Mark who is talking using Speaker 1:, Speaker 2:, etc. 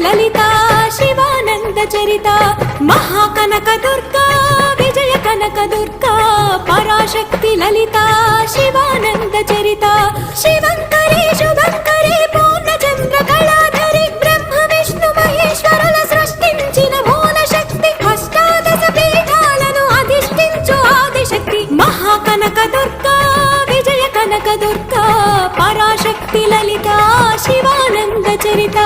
Speaker 1: లలితా శివానంద చరిత మహాకనక దుర్గా విజయ కనక దుర్గా పరాశక్తి లలితా శివానంద చరిత శివంకరి శుభంకరి పూర్ణచంద్ర కళాధరి బ్రహ్మ విష్ణు మహేశ్వరుల సృష్టించిన మూల శక్తి అష్టాదశ పీఠాలను అధిష్ఠించు ఆదిశక్తి మహాకనక దుర్గా విజయ కనక దుర్గా పరాశక్తి లలితా శివానంద చరిత